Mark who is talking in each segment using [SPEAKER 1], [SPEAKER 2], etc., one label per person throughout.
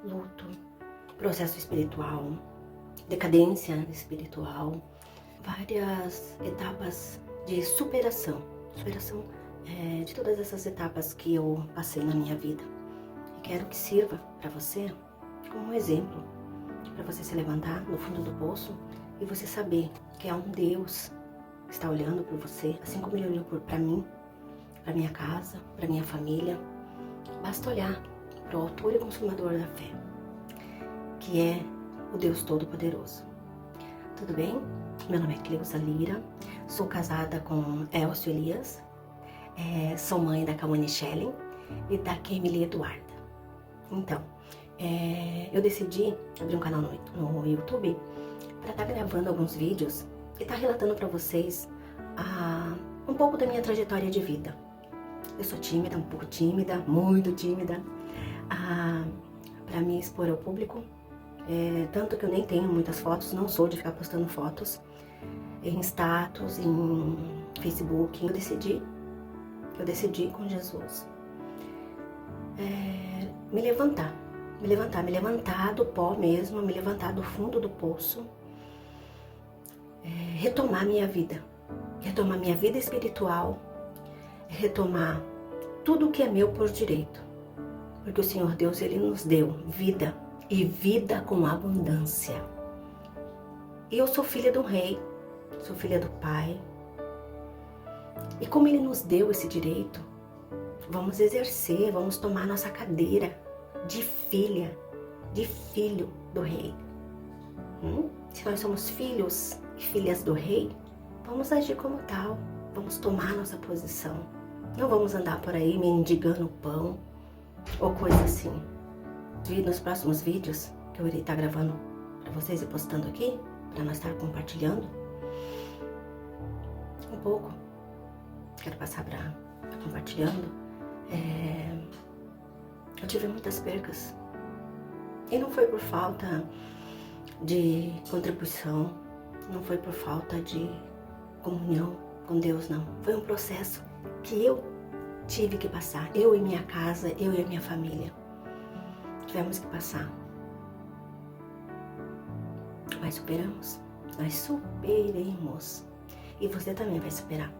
[SPEAKER 1] luto, processo espiritual, decadência espiritual, várias etapas de superação de todas essas etapas que eu passei na minha vida. E quero que sirva para você como um exemplo, para você se levantar no fundo do poço e você saber que há um Deus que está olhando por você, assim como Ele olhou para mim, para minha casa, para minha família. Basta olhar para o autor e consumador da fé, que é o Deus Todo-Poderoso. Tudo bem? Meu nome é Cleusa Lira, sou casada com Elcio Elias, sou mãe da Cauane Schellen e da Kemily Eduarda. Então, eu decidi abrir um canal no YouTube para estar gravando alguns vídeos e estar relatando para vocês um pouco da minha trajetória de vida. Eu sou tímida, um pouco tímida, muito tímida, para me expor ao público, tanto que eu nem tenho muitas fotos, não sou de ficar postando fotos em status, em Facebook. Eu decidi com Jesus me levantar do pó mesmo, me levantar do fundo do poço, retomar minha vida espiritual, retomar tudo que é meu por direito, porque o Senhor Deus, Ele nos deu vida e vida com abundância. E eu sou filha do Rei, sou filha do Pai, e como Ele nos deu esse direito, vamos exercer, vamos tomar nossa cadeira de filho do Rei. Se nós somos filhos e filhas do Rei, vamos agir como tal, vamos tomar nossa posição. Não vamos andar por aí mendigando pão ou coisa assim. Nos próximos vídeos que eu irei estar gravando para vocês e postando aqui, para nós estar compartilhando um pouco, quero passar para compartilhando. Eu tive muitas percas e não foi por falta de contribuição, não foi por falta de comunhão com Deus, não. Foi um processo que eu tive que passar, eu e minha casa, eu e a minha família. Tivemos que passar. Mas superamos, nós superemos. E você também vai superar.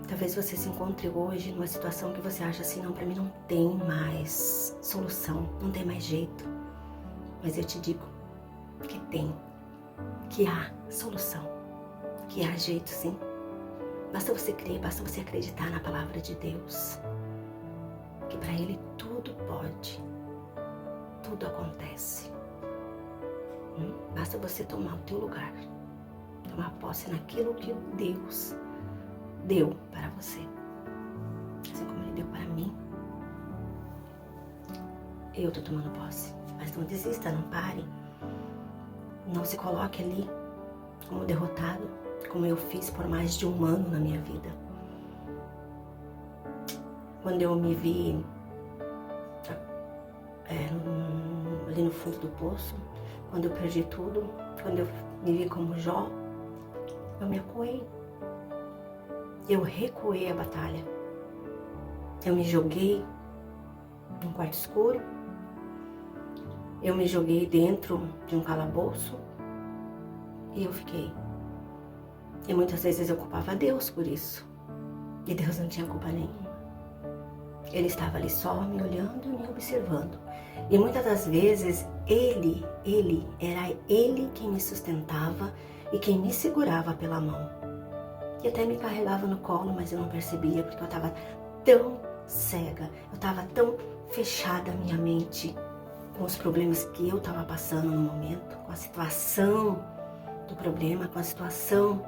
[SPEAKER 1] Talvez você se encontre hoje numa situação que você acha assim, não, para mim não tem mais solução, não tem mais jeito. Mas eu te digo que tem, que há solução, que há jeito sim. Basta você crer, basta você acreditar na palavra de Deus, que para Ele tudo pode, tudo acontece. Basta você tomar o teu lugar, tomar posse naquilo que Deus deu para você, assim como Ele deu para mim. Eu tô tomando posse, mas não desista, não pare, não se coloque ali como derrotado, como eu fiz por mais de um ano na minha vida. Quando eu me vi ali no fundo do poço, quando eu perdi tudo, quando eu me vi como Jó, eu me acuei. Eu recuei a batalha. Eu me joguei num quarto escuro. Eu me joguei dentro de um calabouço e eu fiquei. E muitas vezes eu culpava Deus por isso. E Deus não tinha culpa nenhuma. Ele estava ali só me olhando e me observando. E muitas das vezes era Ele quem me sustentava e quem me segurava pela mão. E até me carregava no colo, mas eu não percebia, porque eu estava tão cega, eu estava tão fechada a minha mente com os problemas que eu estava passando no momento, com a situação do problema, com a situação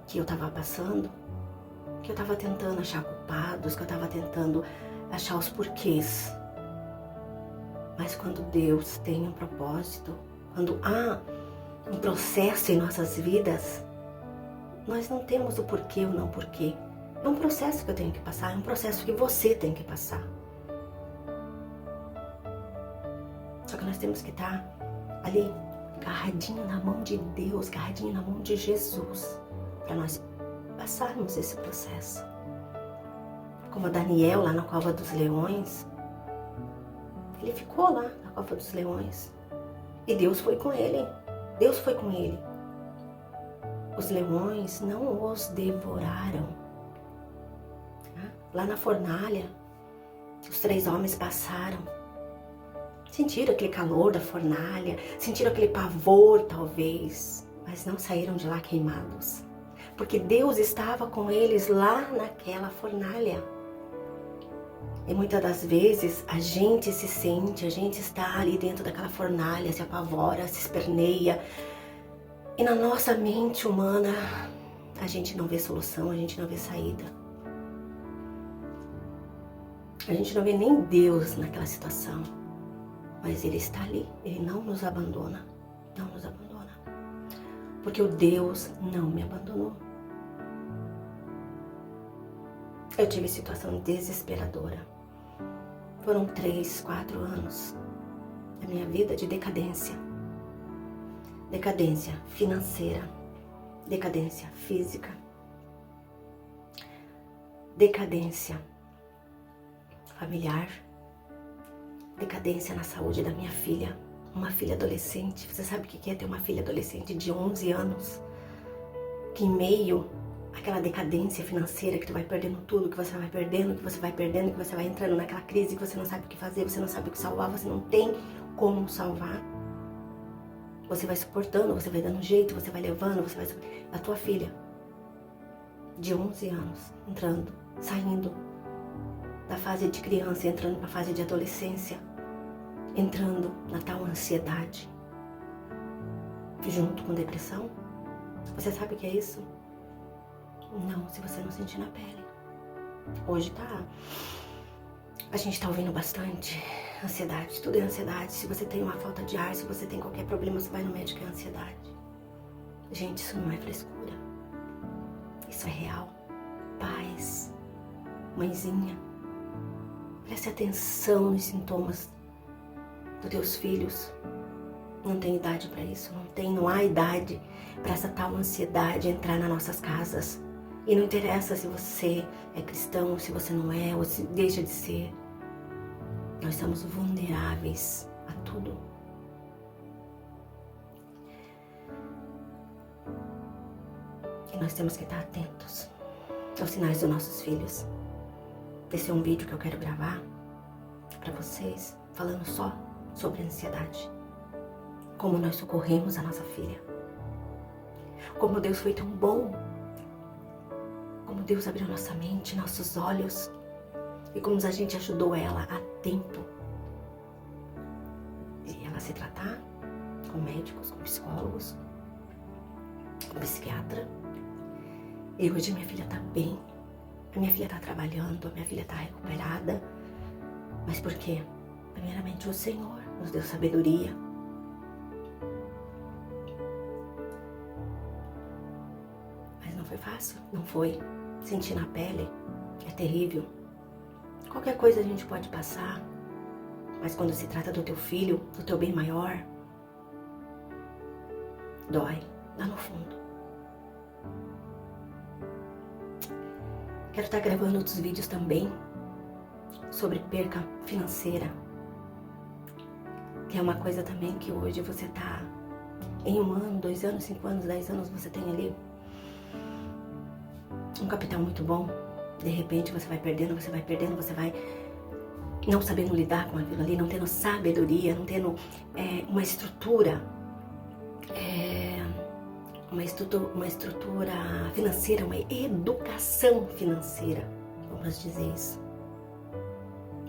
[SPEAKER 1] que eu estava passando, que eu estava tentando achar culpados, que eu estava tentando achar os porquês. Mas quando Deus tem um propósito, quando há um processo em nossas vidas, nós não temos o porquê ou não porquê. É um processo que eu tenho que passar, é um processo que você tem que passar. Só que nós temos que estar ali, agarradinho na mão de Deus, agarradinho na mão de Jesus, para nós passarmos esse processo. Como Daniel lá na cova dos leões, ele ficou lá na cova dos leões. E Deus foi com ele. Deus foi com ele. Os leões não os devoraram. Lá na fornalha, os 3 homens passaram. Sentiram aquele calor da fornalha, sentiram aquele pavor talvez, mas não saíram de lá queimados. Porque Deus estava com eles lá naquela fornalha. E muitas das vezes a gente está ali dentro daquela fornalha, se apavora, se esperneia. E na nossa mente humana, a gente não vê solução, a gente não vê saída. A gente não vê nem Deus naquela situação. Mas Ele está ali, Ele não nos abandona, não nos abandona. Porque o Deus não me abandonou. Eu tive situação desesperadora. Foram 3, 4 anos da minha vida de decadência. Decadência financeira, decadência física, decadência familiar, decadência na saúde da minha filha, uma filha adolescente. Você sabe o que é ter uma filha adolescente de 11 anos? Que em meio àquela decadência financeira, que tu vai perdendo tudo, que você vai perdendo, que você vai perdendo, que você vai entrando naquela crise, que você não sabe o que fazer, você não sabe o que salvar, você não tem como salvar. Você vai suportando, você vai dando um jeito, você vai levando, você vai... A tua filha, de 11 anos, entrando, saindo da fase de criança, entrando para a fase de adolescência, entrando na tal ansiedade, junto com depressão. Você sabe o que é isso? Não, se você não sentir na pele. Hoje a gente tá ouvindo bastante ansiedade, tudo é ansiedade. Se você tem uma falta de ar, se você tem qualquer problema, você vai no médico, é ansiedade. Gente, isso não é frescura. Isso é real. Paz, mãezinha, preste atenção nos sintomas dos teus filhos. Não tem idade para isso, não há idade para essa tal ansiedade entrar nas nossas casas. E não interessa se você é cristão, se você não é, ou se deixa de ser. Nós estamos vulneráveis a tudo. E nós temos que estar atentos aos sinais dos nossos filhos. Esse é um vídeo que eu quero gravar para vocês, falando só sobre ansiedade. Como nós socorremos a nossa filha. Como Deus foi tão bom. Como Deus abriu nossa mente, nossos olhos. E como a gente ajudou ela a tempo. E ela se tratar com médicos, com psicólogos, com psiquiatra. E hoje minha filha está bem. A minha filha está trabalhando, a minha filha está recuperada. Mas por quê? Primeiramente o Senhor nos deu sabedoria. Mas não foi fácil, não foi. Sentir na pele é terrível. Qualquer coisa a gente pode passar, mas quando se trata do teu filho, do teu bem maior, dói lá no fundo. Quero estar gravando outros vídeos também sobre perca financeira, que é uma coisa também que hoje você está em 1 ano, 2 anos, 5 anos, 10 anos, você tem ali um capital muito bom. De repente você vai perdendo, você vai não sabendo lidar com aquilo ali, não tendo sabedoria, não tendo uma estrutura financeira, uma educação financeira, vamos dizer isso.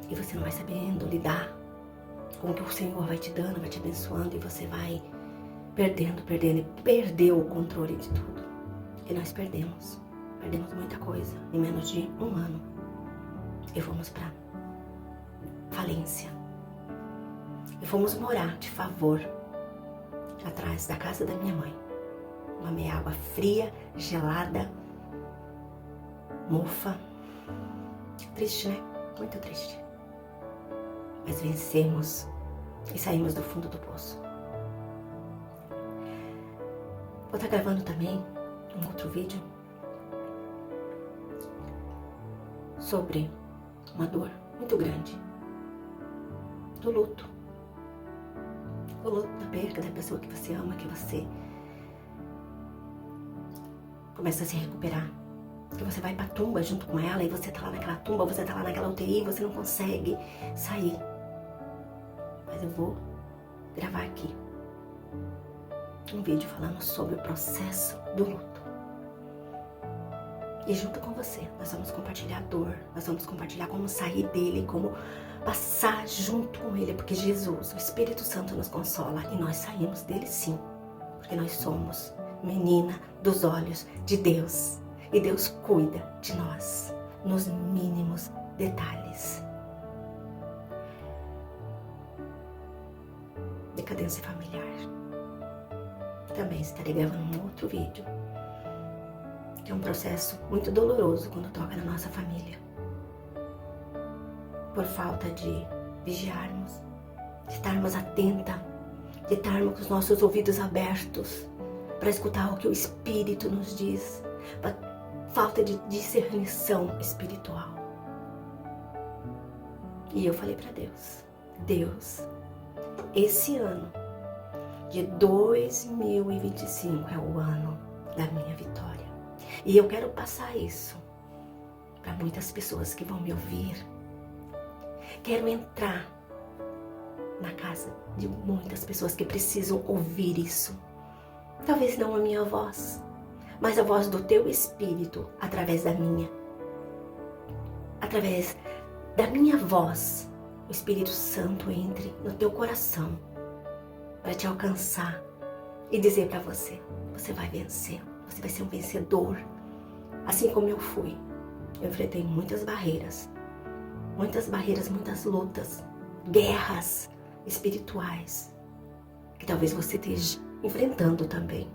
[SPEAKER 1] E você não vai sabendo lidar com o que o Senhor vai te dando, vai te abençoando, e você vai perdendo, e perdeu o controle de tudo. E nós perdemos muita coisa em menos de 1 ano. E fomos para falência. E fomos morar de favor atrás da casa da minha mãe. Uma meia água fria, gelada, mofa. Triste, né? Muito triste. Mas vencemos e saímos do fundo do poço. Vou estar gravando também um outro vídeo sobre uma dor muito grande do luto. o luto da perda da pessoa que você ama, que você começa a se recuperar. Que você vai pra tumba junto com ela e você tá lá naquela tumba, você tá lá naquela UTI, você não consegue sair. Mas eu vou gravar aqui um vídeo falando sobre o processo do luto. E junto com você, nós vamos compartilhar a dor, nós vamos compartilhar como sair dele, como passar junto com ele, porque Jesus, o Espírito Santo nos consola e nós saímos dele sim, porque nós somos menina dos olhos de Deus e Deus cuida de nós nos mínimos detalhes. Decadência familiar. Também estarei gravando um outro vídeo, que é um processo muito doloroso quando toca na nossa família. Por falta de vigiarmos, de estarmos atentas, de estarmos com os nossos ouvidos abertos para escutar o que o Espírito nos diz, por falta de discernição espiritual. E eu falei para Deus, Deus, esse ano de 2025 é o ano da minha vitória. E eu quero passar isso para muitas pessoas que vão me ouvir. Quero entrar na casa de muitas pessoas que precisam ouvir isso. Talvez não a minha voz, mas a voz do teu Espírito através da minha. Através da minha voz, o Espírito Santo entre no teu coração para te alcançar e dizer para você, você vai vencer, você vai ser um vencedor. Assim como eu fui, eu enfrentei muitas barreiras, muitas lutas, guerras espirituais, que talvez você esteja enfrentando também.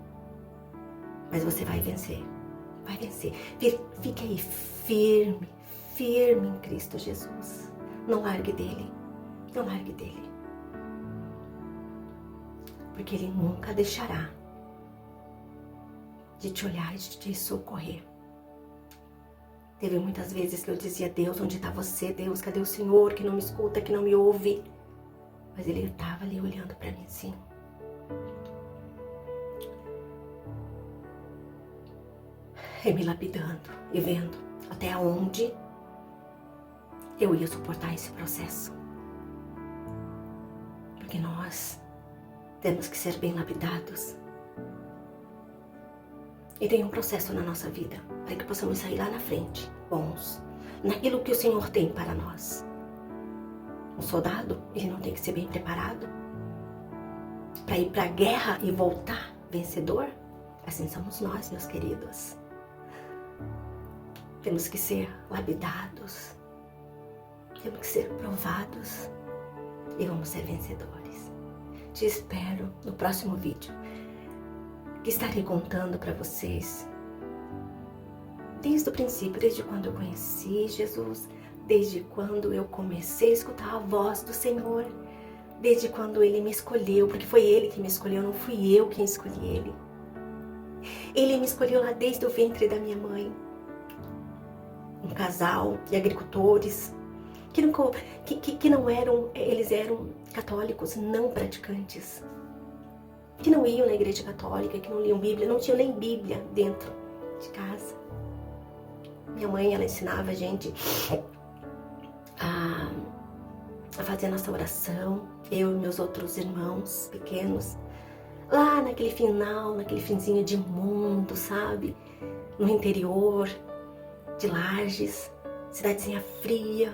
[SPEAKER 1] Mas você vai vencer, vai vencer. Fique aí firme, firme em Cristo Jesus. Não largue dele, não largue dele. Porque ele nunca deixará de te olhar e de te socorrer. Teve muitas vezes que eu dizia, Deus, onde está você? Deus, cadê o Senhor que não me escuta, que não me ouve? Mas ele estava ali olhando para mim, sim. E me lapidando e vendo até onde eu ia suportar esse processo. Porque nós temos que ser bem lapidados. E tem um processo na nossa vida para que possamos sair lá na frente, bons, naquilo que o Senhor tem para nós. Um soldado, ele não tem que ser bem preparado para ir para a guerra e voltar vencedor? Assim somos nós, meus queridos. Temos que ser lapidados, temos que ser provados e vamos ser vencedores. Te espero no próximo vídeo, que estarei contando para vocês desde o princípio, desde quando eu conheci Jesus, desde quando eu comecei a escutar a voz do Senhor, desde quando Ele me escolheu, porque foi Ele que me escolheu, não fui eu quem escolhi Ele. Ele me escolheu lá desde o ventre da minha mãe. Um casal de agricultores que não eram, eles eram católicos não praticantes, que não iam na igreja católica, que não liam Bíblia, não tinham nem Bíblia dentro de casa. Minha mãe, ela ensinava a gente a fazer a nossa oração, eu e meus outros irmãos pequenos, lá naquele final, naquele finzinho de mundo, sabe? No interior de Lages, cidadezinha fria,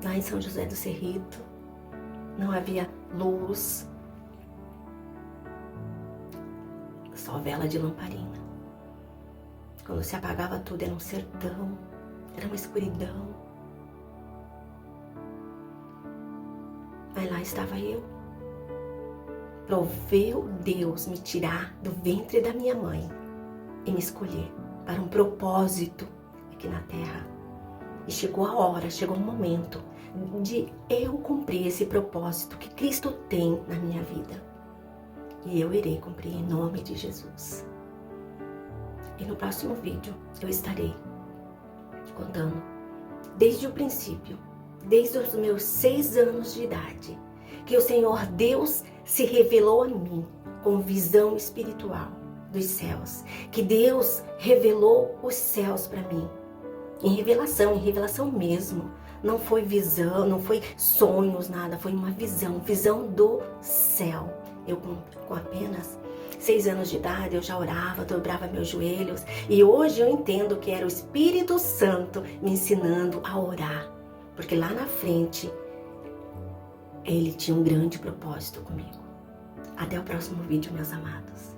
[SPEAKER 1] lá em São José do Cerrito, não havia luz, só vela de lamparina. Quando se apagava tudo era um sertão, era uma escuridão. Aí lá estava eu. Proveu Deus me tirar do ventre da minha mãe e me escolher para um propósito aqui na terra. E chegou a hora, chegou o momento de eu cumprir esse propósito que Cristo tem na minha vida. E eu irei cumprir em nome de Jesus. E no próximo vídeo eu estarei contando desde o princípio, desde os meus 6 anos de idade, que o Senhor Deus se revelou a mim com visão espiritual dos céus, que Deus revelou os céus para mim, em revelação mesmo. Não foi visão, não foi sonhos, nada, foi uma visão do céu. Eu com apenas 6 anos de idade, eu já orava, dobrava meus joelhos, e hoje eu entendo que era o Espírito Santo me ensinando a orar, porque lá na frente Ele tinha um grande propósito comigo. Até o próximo vídeo, meus amados.